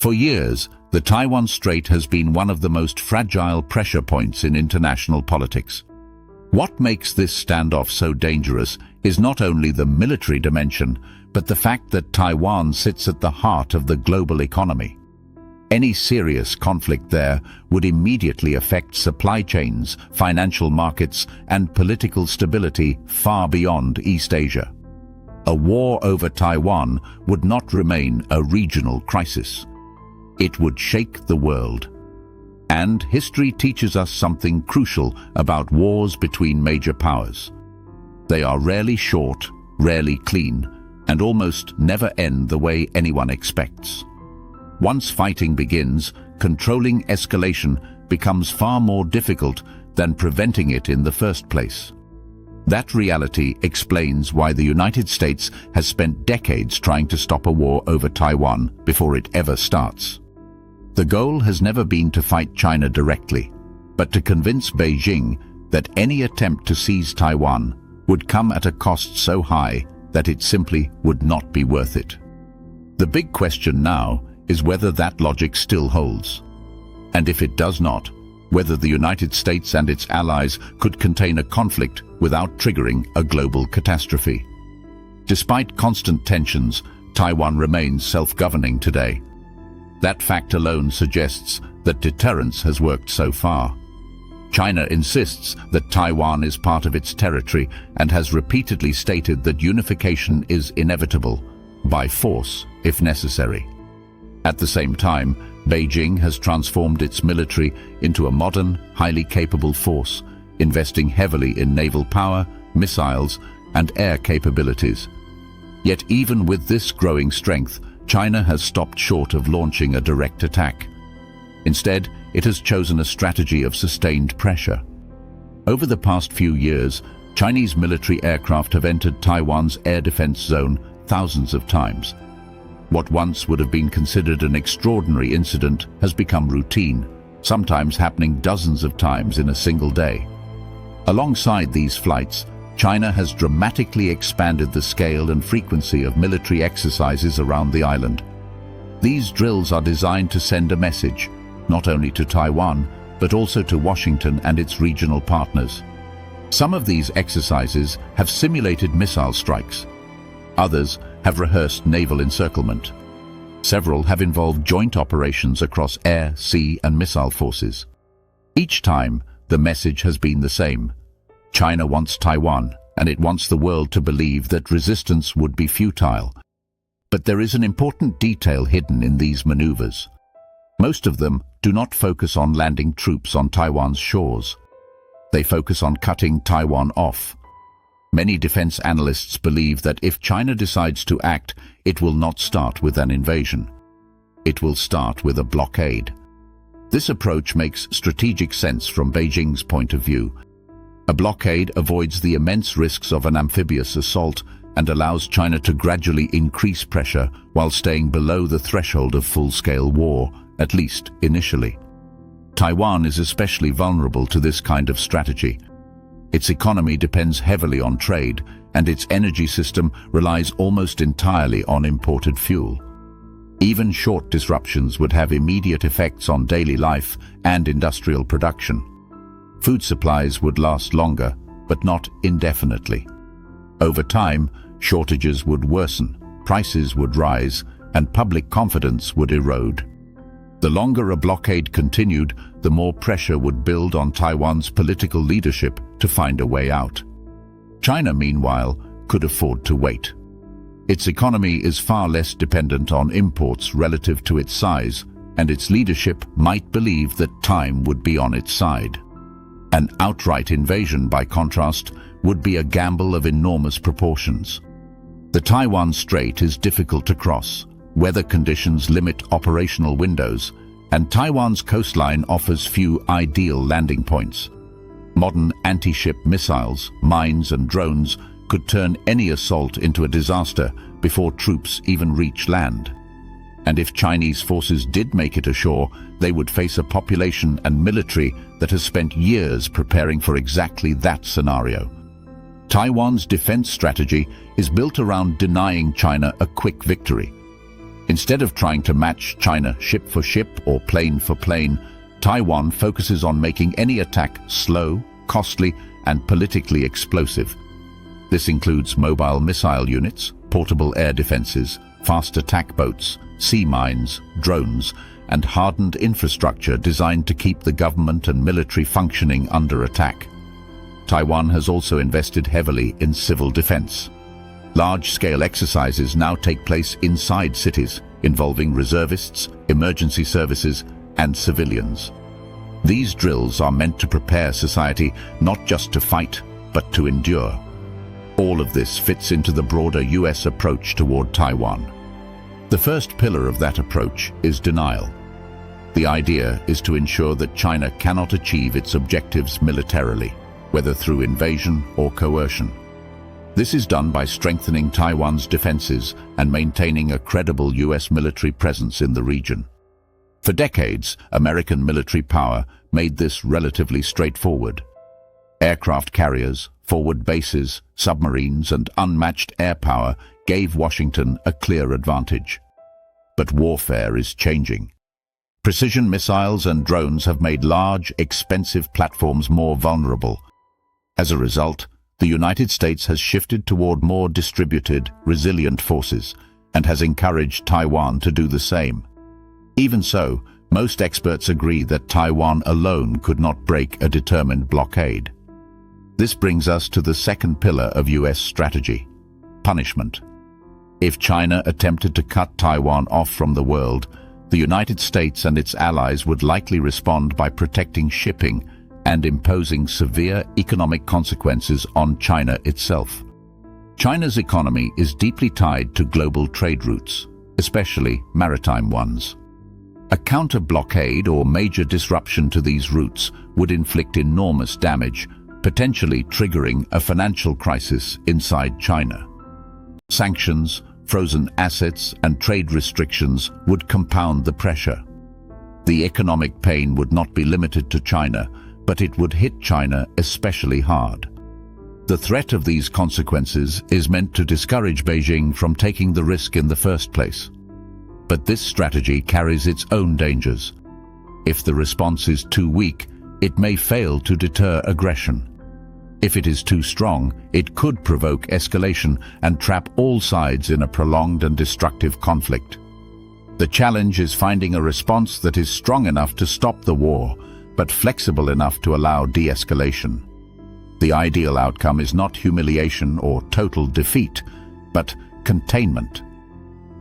For years, the Taiwan Strait has been one of the most fragile pressure points in international politics. What makes this standoff so dangerous is not only the military dimension, but the fact that Taiwan sits at the heart of the global economy. Any serious conflict there would immediately affect supply chains, financial markets, and political stability far beyond East Asia. A war over Taiwan would not remain a regional crisis. It would shake the world. And history teaches us something crucial about wars between major powers. They are rarely short, rarely clean, and almost never end the way anyone expects. Once fighting begins, controlling escalation becomes far more difficult than preventing it in the first place. That reality explains why the United States has spent decades trying to stop a war over Taiwan before it ever starts. The goal has never been to fight China directly, but to convince Beijing that any attempt to seize Taiwan would come at a cost so high that it simply would not be worth it. The big question now is whether that logic still holds. And if it does not, whether the United States and its allies could contain a conflict without triggering a global catastrophe. Despite constant tensions, Taiwan remains self-governing today. That fact alone suggests that deterrence has worked so far. China insists that Taiwan is part of its territory and has repeatedly stated that unification is inevitable, by force if necessary. At the same time, Beijing has transformed its military into a modern, highly capable force, investing heavily in naval power, missiles, and air capabilities. Yet even with this growing strength, China has stopped short of launching a direct attack. Instead, it has chosen a strategy of sustained pressure. Over the past few years, Chinese military aircraft have entered Taiwan's air defense zone thousands of times. What once would have been considered an extraordinary incident has become routine, sometimes happening dozens of times in a single day. Alongside these flights, China has dramatically expanded the scale and frequency of military exercises around the island. These drills are designed to send a message, not only to Taiwan, but also to Washington and its regional partners. Some of these exercises have simulated missile strikes. Others have rehearsed naval encirclement. Several have involved joint operations across air, sea, and missile forces. Each time, the message has been the same. China wants Taiwan, and it wants the world to believe that resistance would be futile. But there is an important detail hidden in these maneuvers. Most of them do not focus on landing troops on Taiwan's shores. They focus on cutting Taiwan off. Many defense analysts believe that if China decides to act, it will not start with an invasion. It will start with a blockade. This approach makes strategic sense from Beijing's point of view. A blockade avoids the immense risks of an amphibious assault and allows China to gradually increase pressure while staying below the threshold of full-scale war, at least initially. Taiwan is especially vulnerable to this kind of strategy. Its economy depends heavily on trade, and its energy system relies almost entirely on imported fuel. Even short disruptions would have immediate effects on daily life and industrial production. Food supplies would last longer, but not indefinitely. Over time, shortages would worsen, prices would rise, and public confidence would erode. The longer a blockade continued, the more pressure would build on Taiwan's political leadership to find a way out. China, meanwhile, could afford to wait. Its economy is far less dependent on imports relative to its size, and its leadership might believe that time would be on its side. An outright invasion, by contrast, would be a gamble of enormous proportions. The Taiwan Strait is difficult to cross. Weather conditions limit operational windows, and Taiwan's coastline offers few ideal landing points. Modern anti-ship missiles, mines, and drones could turn any assault into a disaster before troops even reach land. And if Chinese forces did make it ashore, they would face a population and military that has spent years preparing for exactly that scenario. Taiwan's defense strategy is built around denying China a quick victory. Instead of trying to match China ship for ship or plane for plane, Taiwan focuses on making any attack slow, costly, and politically explosive. This includes mobile missile units, portable air defenses, fast attack boats, sea mines, drones, and hardened infrastructure designed to keep the government and military functioning under attack. Taiwan has also invested heavily in civil defense. Large-scale exercises now take place inside cities, involving reservists, emergency services, and civilians. These drills are meant to prepare society not just to fight, but to endure. All of this fits into the broader US approach toward Taiwan. The first pillar of that approach is denial. The idea is to ensure that China cannot achieve its objectives militarily, whether through invasion or coercion. This is done by strengthening Taiwan's defenses and maintaining a credible US military presence in the region. For decades, American military power made this relatively straightforward. Aircraft carriers, forward bases, submarines, and unmatched air power gave Washington a clear advantage. But warfare is changing. Precision missiles and drones have made large, expensive platforms more vulnerable. As a result, the United States has shifted toward more distributed, resilient forces and has encouraged Taiwan to do the same. Even so, most experts agree that Taiwan alone could not break a determined blockade. This brings us to the second pillar of US strategy: punishment. If China attempted to cut Taiwan off from the world, the United States and its allies would likely respond by protecting shipping and imposing severe economic consequences on China itself. China's economy is deeply tied to global trade routes, especially maritime ones. A counter-blockade or major disruption to these routes would inflict enormous damage, potentially triggering a financial crisis inside China. Sanctions, frozen assets, and trade restrictions would compound the pressure. The economic pain would not be limited to China, but it would hit China especially hard. The threat of these consequences is meant to discourage Beijing from taking the risk in the first place. But this strategy carries its own dangers. If the response is too weak, it may fail to deter aggression. If it is too strong, it could provoke escalation and trap all sides in a prolonged and destructive conflict. The challenge is finding a response that is strong enough to stop the war, but flexible enough to allow de-escalation. The ideal outcome is not humiliation or total defeat, but containment.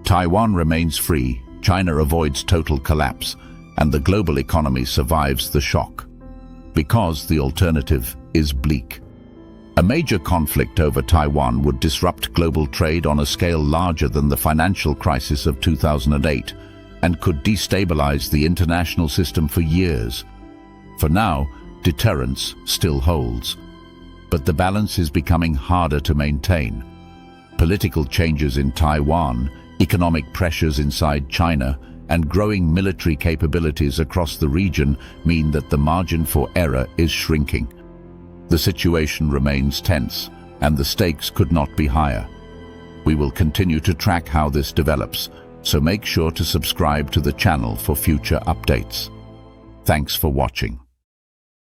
Taiwan remains free, China avoids total collapse, and the global economy survives the shock. Because the alternative is bleak. A major conflict over Taiwan would disrupt global trade on a scale larger than the financial crisis of 2008 and could destabilize the international system for years. For now, deterrence still holds. But the balance is becoming harder to maintain. Political changes in Taiwan, economic pressures inside China, and growing military capabilities across the region mean that the margin for error is shrinking. The situation remains tense, and the stakes could not be higher. We will continue to track how this develops, so make sure to subscribe to the channel for future updates. Thanks for watching.